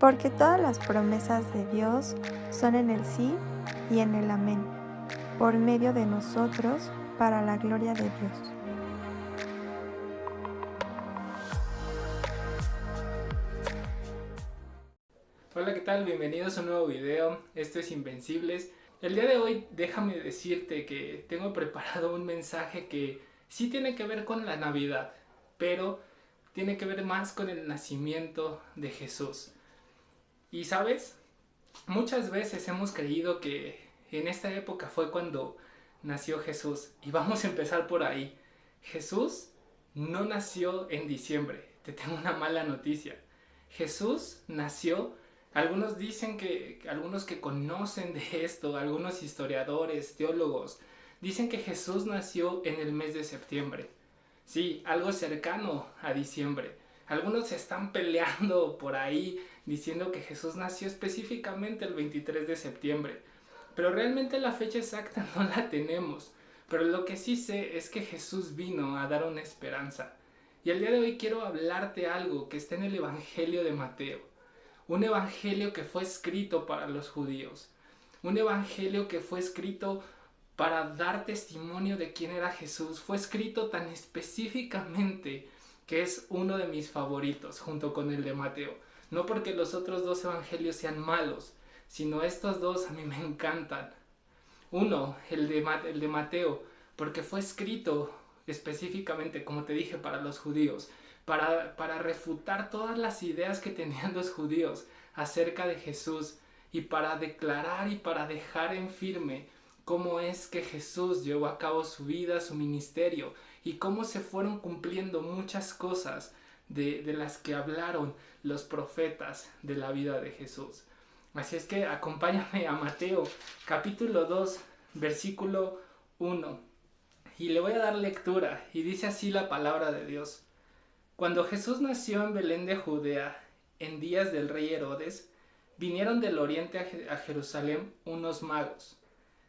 porque todas las promesas de Dios son en el sí y en el amén, por medio de nosotros, para la gloria de Dios. Hola, ¿qué tal? Bienvenidos a un nuevo video. Esto es Invencibles. El día de hoy déjame decirte que tengo preparado un mensaje que sí tiene que ver con la Navidad, pero tiene que ver más con el nacimiento de Jesús. Y sabes, muchas veces hemos creído que en esta época fue cuando nació Jesús. Y vamos a empezar por ahí. Jesús no nació en diciembre. Te tengo una mala noticia. Jesús nació, algunos dicen algunos que conocen de esto, algunos historiadores, teólogos, dicen que Jesús nació en el mes de septiembre. Sí, algo cercano a diciembre. Algunos se están peleando por ahí diciendo que Jesús nació específicamente el 23 de septiembre. Pero realmente la fecha exacta no la tenemos. Pero lo que sí sé es que Jesús vino a dar una esperanza. Y el día de hoy quiero hablarte algo que está en el Evangelio de Mateo. Un evangelio que fue escrito para los judíos. Un evangelio que fue escrito para dar testimonio de quién era Jesús. Fue escrito tan específicamente que es uno de mis favoritos junto con el de Mateo. No porque los otros dos evangelios sean malos, sino estos dos a mí me encantan. Uno, el de Mateo, porque fue escrito específicamente, como te dije, para los judíos, para refutar todas las ideas que tenían los judíos acerca de Jesús y para declarar y para dejar en firme cómo es que Jesús llevó a cabo su vida, su ministerio y cómo se fueron cumpliendo muchas cosas de las que hablaron los profetas de la vida de Jesús. Así es que acompáñame a Mateo capítulo 2 versículo 1 y le voy a dar lectura y dice así la palabra de Dios. Cuando Jesús nació en Belén de Judea en días del rey Herodes, vinieron del oriente a Jerusalén unos magos,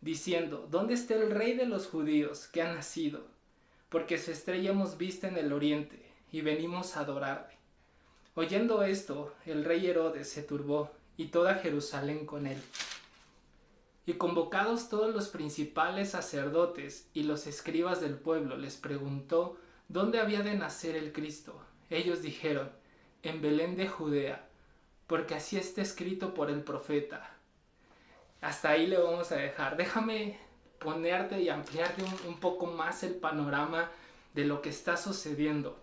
diciendo, ¿dónde está el rey de los judíos que ha nacido? Porque su estrella hemos visto en el oriente y venimos a adorarle. Oyendo esto, el rey Herodes se turbó y toda Jerusalén con él. Y convocados todos los principales sacerdotes y los escribas del pueblo, les preguntó dónde había de nacer el Cristo. Ellos dijeron, en Belén de Judea, porque así está escrito por el profeta. Hasta ahí le vamos a dejar. Déjame ponerte y ampliarte un poco más el panorama de lo que está sucediendo.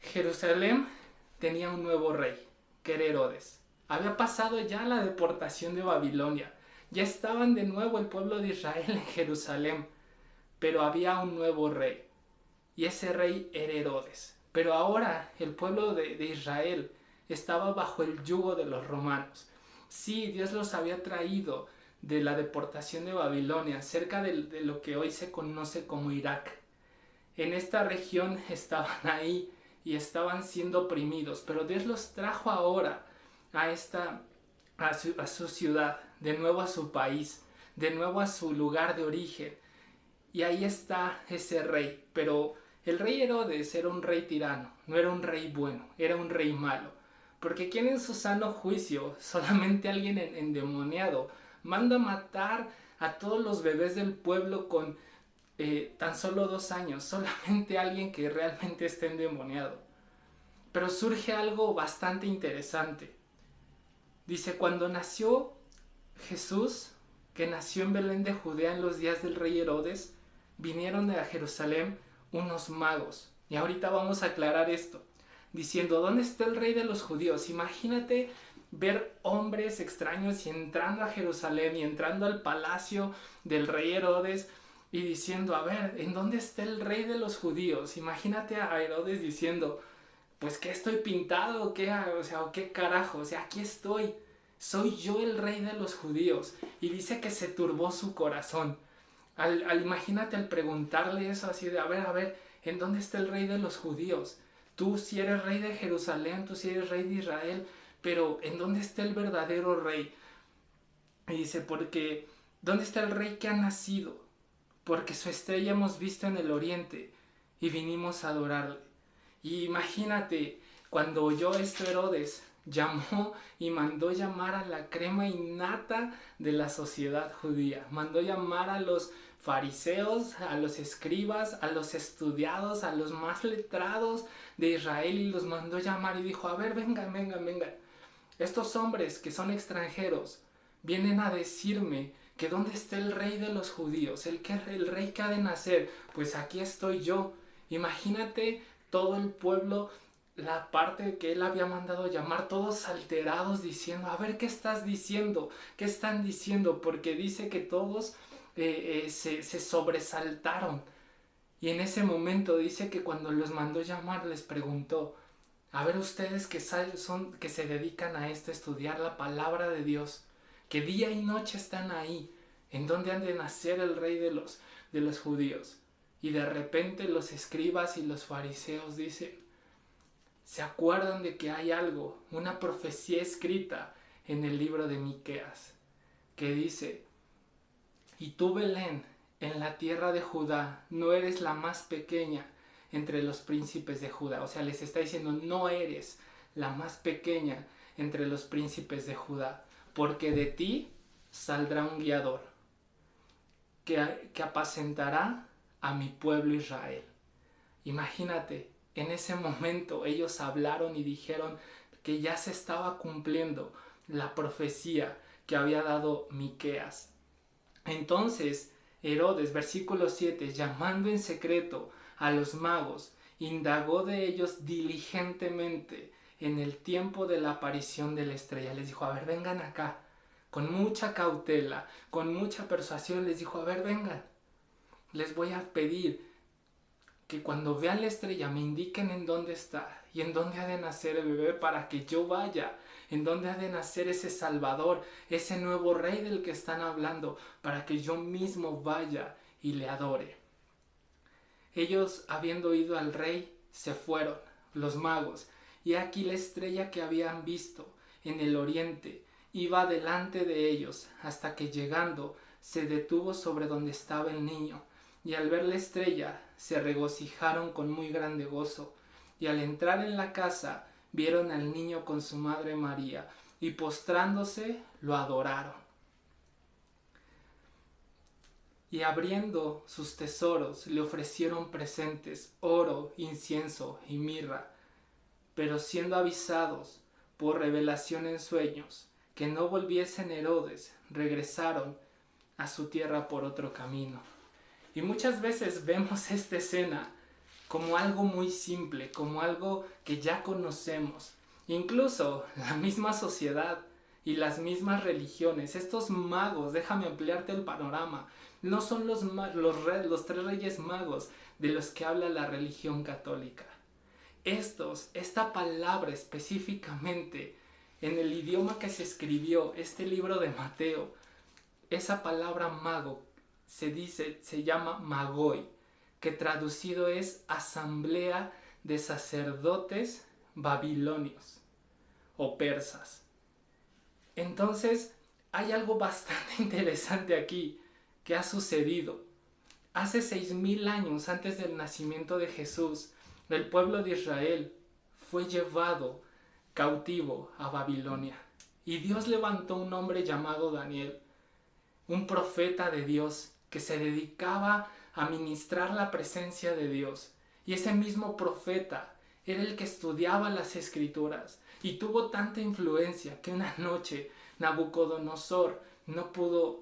Jerusalén tenía un nuevo rey, que era Herodes. Había pasado ya la deportación de Babilonia. Ya estaban de nuevo el pueblo de Israel en Jerusalén. Pero había un nuevo rey. Y ese rey era Herodes. Pero ahora el pueblo de Israel estaba bajo el yugo de los romanos. Sí, Dios los había traído de la deportación de Babilonia, cerca de lo que hoy se conoce como Irak. En esta región estaban ahí y estaban siendo oprimidos, pero Dios los trajo ahora a su ciudad, de nuevo a su país, de nuevo a su lugar de origen. Y ahí está ese rey, pero el rey Herodes era un rey tirano, no era un rey bueno, era un rey malo. Porque ¿quién en su sano juicio, solamente alguien endemoniado, manda matar a todos los bebés del pueblo con tan solo 2 años? Solamente alguien que realmente esté endemoniado. Pero surge algo bastante interesante. Dice, cuando nació Jesús, que nació en Belén de Judea en los días del rey Herodes, vinieron de Jerusalén unos magos. Y ahorita vamos a aclarar esto, diciendo, ¿dónde está el rey de los judíos? Imagínate ver hombres extraños y entrando a Jerusalén y entrando al palacio del rey Herodes y diciendo, a ver, ¿en dónde está el rey de los judíos? Imagínate a Herodes diciendo, pues ¿qué estoy pintado? ¿O qué, o qué carajo? O sea, aquí estoy. Soy yo el rey de los judíos. Y dice que se turbó su corazón. Imagínate al preguntarle eso así de, a ver, ¿en dónde está el rey de los judíos? Tú sí eres rey de Jerusalén, tú sí eres rey de Israel, pero ¿en dónde está el verdadero rey? Y dice, porque, ¿dónde está el rey que ha nacido? Porque su estrella hemos visto en el oriente y vinimos a adorarle. Y imagínate, cuando oyó esto Herodes, llamó y mandó llamar a la crema innata de la sociedad judía. Mandó llamar a los fariseos, a los escribas, a los estudiados, a los más letrados de Israel, y los mandó llamar y dijo: a ver, vengan. Estos hombres que son extranjeros vienen a decirme que dónde está el rey de los judíos, el rey que ha de nacer. Pues aquí estoy yo. Imagínate todo el pueblo, la parte que él había mandado llamar, todos alterados diciendo: a ver, ¿qué estás diciendo? ¿Qué están diciendo? Porque dice que todos se sobresaltaron. Y en ese momento dice que cuando los mandó llamar les preguntó: a ver, ustedes que se dedican a esto, a estudiar la palabra de Dios, que día y noche están ahí, ¿en dónde han de nacer el rey de los judíos? Y de repente los escribas y los fariseos dicen, se acuerdan de que hay algo, una profecía escrita en el libro de Miqueas, que dice: y tú, Belén, en la tierra de Judá, no eres la más pequeña entre los príncipes de Judá. O sea, les está diciendo: no eres la más pequeña entre los príncipes de Judá, porque de ti saldrá un guiador que apacentará a mi pueblo Israel. Imagínate, en ese momento ellos hablaron y dijeron que ya se estaba cumpliendo la profecía que había dado Miqueas. Entonces Herodes, versículo 7, llamando en secreto a los magos, indagó de ellos diligentemente en el tiempo de la aparición de la estrella. Les dijo: a ver, vengan acá. Con mucha cautela, con mucha persuasión les dijo: a ver, vengan. Les voy a pedir que cuando vean la estrella me indiquen en dónde está y en dónde ha de nacer el bebé, para que yo vaya, en dónde ha de nacer ese Salvador, ese nuevo rey del que están hablando, para que yo mismo vaya y le adore. Ellos, habiendo oído al rey, se fueron, los magos, y aquí la estrella que habían visto en el oriente iba delante de ellos, hasta que llegando se detuvo sobre donde estaba el niño, y al ver la estrella se regocijaron con muy grande gozo. Y al entrar en la casa vieron al niño con su madre María, y postrándose lo adoraron. Y abriendo sus tesoros le ofrecieron presentes, oro, incienso y mirra. Pero siendo avisados por revelación en sueños que no volviesen Herodes, regresaron a su tierra por otro camino. Y muchas veces vemos esta escena como algo muy simple, como algo que ya conocemos. Incluso la misma sociedad y las mismas religiones, estos magos, déjame ampliarte el panorama, no son los tres reyes magos de los que habla la religión católica. Esta palabra específicamente, en el idioma que se escribió este libro de Mateo, esa palabra mago se llama magoi, que traducido es asamblea de sacerdotes babilonios o persas. Entonces hay algo bastante interesante aquí que ha sucedido. Hace 6000 años antes del nacimiento de Jesús, el pueblo de Israel fue llevado cautivo a Babilonia. Y Dios levantó un hombre llamado Daniel, un profeta de Dios que se dedicaba a ministrar la presencia de Dios. Y ese mismo profeta era el que estudiaba las escrituras y tuvo tanta influencia que una noche Nabucodonosor no pudo,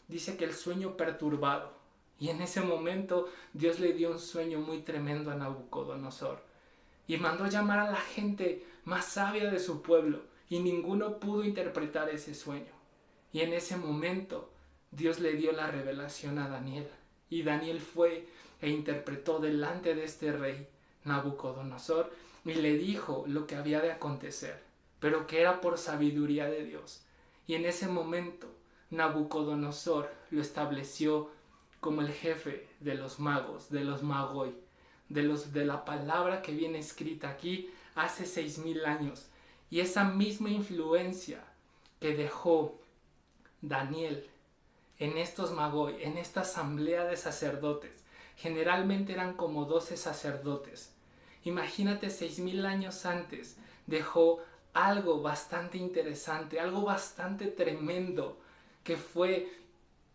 dice que el sueño perturbado. Y en ese momento Dios le dio un sueño muy tremendo a Nabucodonosor. Y mandó llamar a la gente más sabia de su pueblo y ninguno pudo interpretar ese sueño. Y en ese momento Dios le dio la revelación a Daniel. Y Daniel fue e interpretó delante de este rey Nabucodonosor y le dijo lo que había de acontecer, pero que era por sabiduría de Dios. Y en ese momento Nabucodonosor lo estableció como el jefe de los magos, de los magoi, de la palabra que viene escrita aquí hace 6000 años. Y esa misma influencia que dejó Daniel en estos magoi, en esta asamblea de sacerdotes, generalmente eran como 12 sacerdotes. Imagínate, 6000 años antes dejó algo bastante interesante, algo bastante tremendo, que fue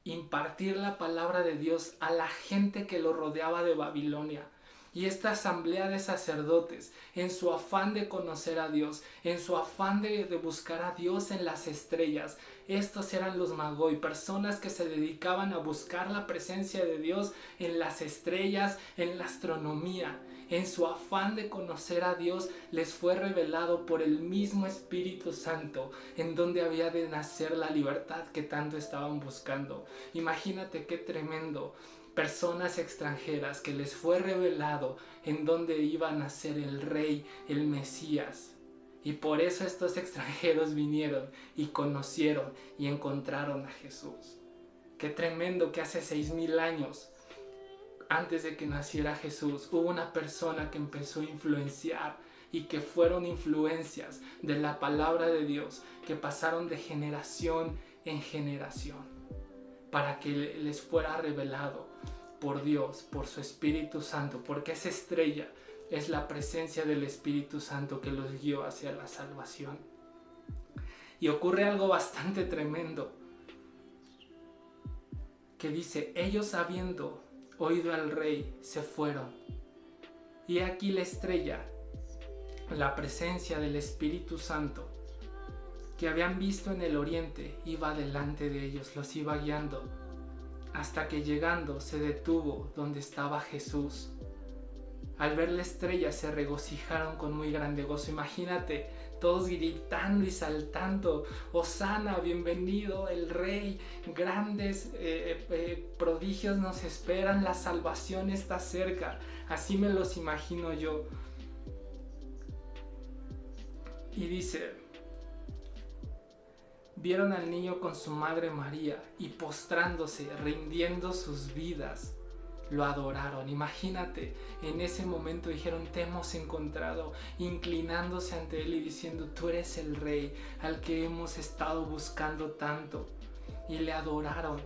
impartir la palabra de Dios a la gente que lo rodeaba de Babilonia. Y esta asamblea de sacerdotes, en su afán de conocer a Dios, en su afán de buscar a Dios en las estrellas, estos eran los Magoi, personas que se dedicaban a buscar la presencia de Dios en las estrellas, en la astronomía. En su afán de conocer a Dios, les fue revelado por el mismo Espíritu Santo en donde había de nacer la libertad que tanto estaban buscando. Imagínate qué tremendo. Personas extranjeras que les fue revelado en donde iba a nacer el Rey, el Mesías. Y por eso estos extranjeros vinieron y conocieron y encontraron a Jesús. Qué tremendo que hace 6000 años, antes de que naciera Jesús, hubo una persona que empezó a influenciar y que fueron influencias de la palabra de Dios que pasaron de generación en generación para que les fuera revelado por Dios, por su Espíritu Santo, porque esa estrella es la presencia del Espíritu Santo que los guió hacia la salvación. Y ocurre algo bastante tremendo, que dice, ellos habiendo oído al rey, se fueron. Y aquí la estrella, la presencia del Espíritu Santo, que habían visto en el oriente, iba delante de ellos, los iba guiando, hasta que llegando se detuvo donde estaba Jesús. Al ver la estrella se regocijaron con muy grande gozo. Imagínate, todos gritando y saltando, Hosana, bienvenido el Rey, grandes prodigios nos esperan, la salvación está cerca. Así me los imagino yo. Y dice, vieron al niño con su madre María y postrándose, rindiendo sus vidas, lo adoraron. Imagínate, en ese momento dijeron, te hemos encontrado, inclinándose ante él y diciendo, tú eres el Rey al que hemos estado buscando tanto, y le adoraron.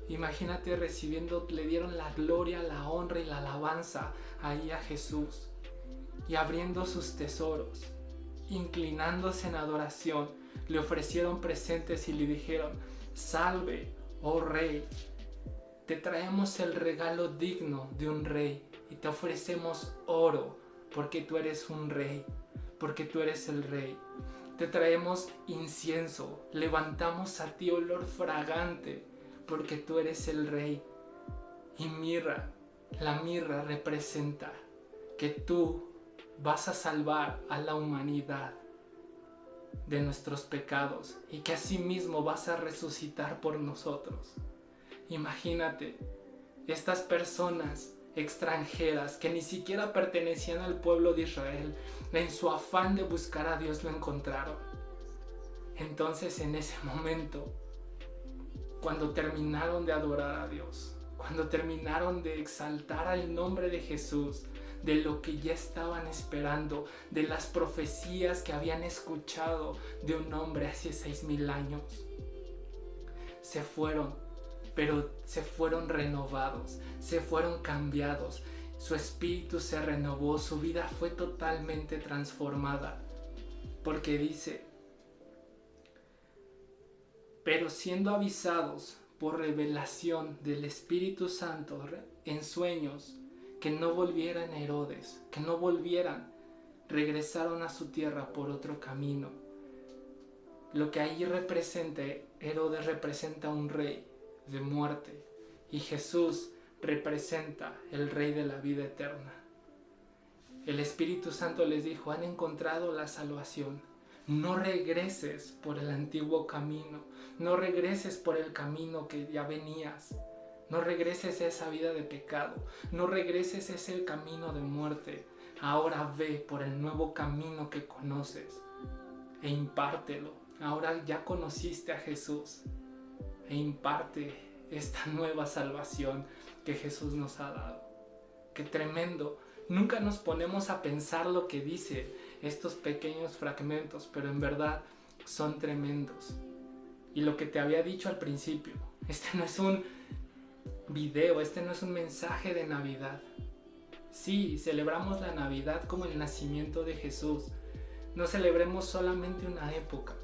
Imagínate recibiendo, le dieron la gloria, la honra y la alabanza ahí a Jesús, y abriendo sus tesoros, inclinándose en adoración, le ofrecieron presentes y le dijeron, salve, oh Rey, te traemos el regalo digno de un rey y te ofrecemos oro porque tú eres un rey, porque tú eres el Rey. Te traemos incienso, levantamos a ti olor fragante porque tú eres el Rey. Y mirra, la mirra representa que tú vas a salvar a la humanidad de nuestros pecados y que asimismo vas a resucitar por nosotros. Imagínate, estas personas extranjeras que ni siquiera pertenecían al pueblo de Israel, en su afán de buscar a Dios lo encontraron. Entonces en ese momento, cuando terminaron de adorar a Dios, cuando terminaron de exaltar al nombre de Jesús, de lo que ya estaban esperando, de las profecías que habían escuchado de un hombre hace 6000 años, se fueron. Pero se fueron renovados, se fueron cambiados, su espíritu se renovó, su vida fue totalmente transformada. Porque dice, pero siendo avisados por revelación del Espíritu Santo en sueños, que no volvieran a Herodes, que no volvieran, regresaron a su tierra por otro camino. Lo que ahí representa, Herodes representa un rey de muerte y Jesús representa el Rey de la vida eterna. El Espíritu Santo les dijo, han encontrado la salvación, no regreses por el antiguo camino, no regreses por el camino que ya venías, no regreses a esa vida de pecado, no regreses a ese camino de muerte, ahora ve por el nuevo camino que conoces e impártelo. Ahora ya conociste a Jesús e imparte esta nueva salvación que Jesús nos ha dado. ¡Qué tremendo! Nunca nos ponemos a pensar lo que dice estos pequeños fragmentos, pero en verdad son tremendos. Y lo que te había dicho al principio, este no es un video, este no es un mensaje de Navidad. Sí, celebramos la Navidad como el nacimiento de Jesús, no celebremos solamente una época,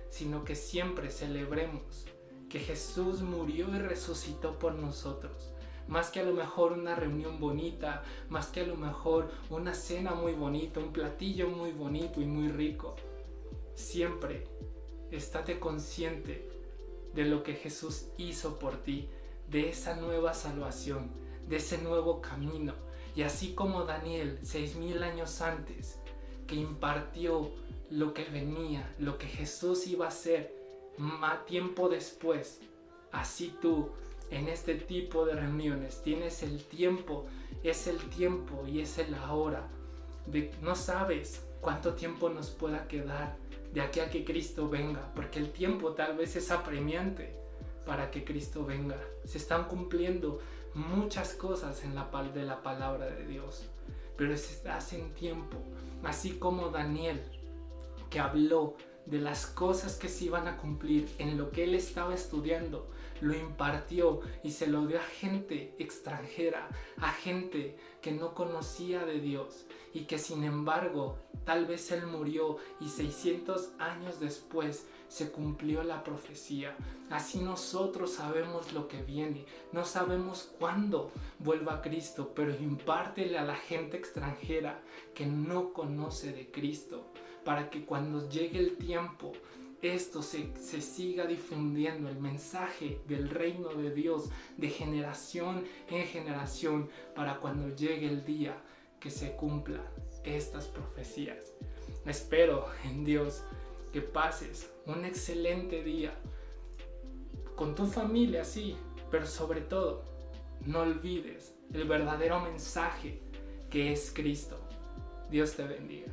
sino que siempre celebremos que Jesús murió y resucitó por nosotros. Más que a lo mejor una reunión bonita, más que a lo mejor una cena muy bonita, un platillo muy bonito y muy rico. Siempre estate consciente de lo que Jesús hizo por ti, de esa nueva salvación, de ese nuevo camino. Y así como Daniel, 6000 años antes, que impartió lo que venía, lo que Jesús iba a hacer más tiempo después, así tú en este tipo de reuniones tienes el tiempo, es el tiempo y es el ahora. No sabes cuánto tiempo nos pueda quedar de aquí a que Cristo venga, porque el tiempo tal vez es apremiante para que Cristo venga. Se están cumpliendo muchas cosas de la palabra de Dios, pero estás en tiempo, así como Daniel, que habló de las cosas que se iban a cumplir en lo que él estaba estudiando, lo impartió y se lo dio a gente extranjera, a gente que no conocía de Dios, y que sin embargo tal vez él murió y 600 años después se cumplió la profecía. Así nosotros sabemos lo que viene, no sabemos cuándo vuelva Cristo, pero impártele a la gente extranjera que no conoce de Cristo, para que cuando llegue el tiempo esto se siga difundiendo, el mensaje del reino de Dios de generación en generación, para cuando llegue el día que se cumplan estas profecías. Espero en Dios que pases un excelente día con tu familia, sí, pero sobre todo no olvides el verdadero mensaje que es Cristo. Dios te bendiga.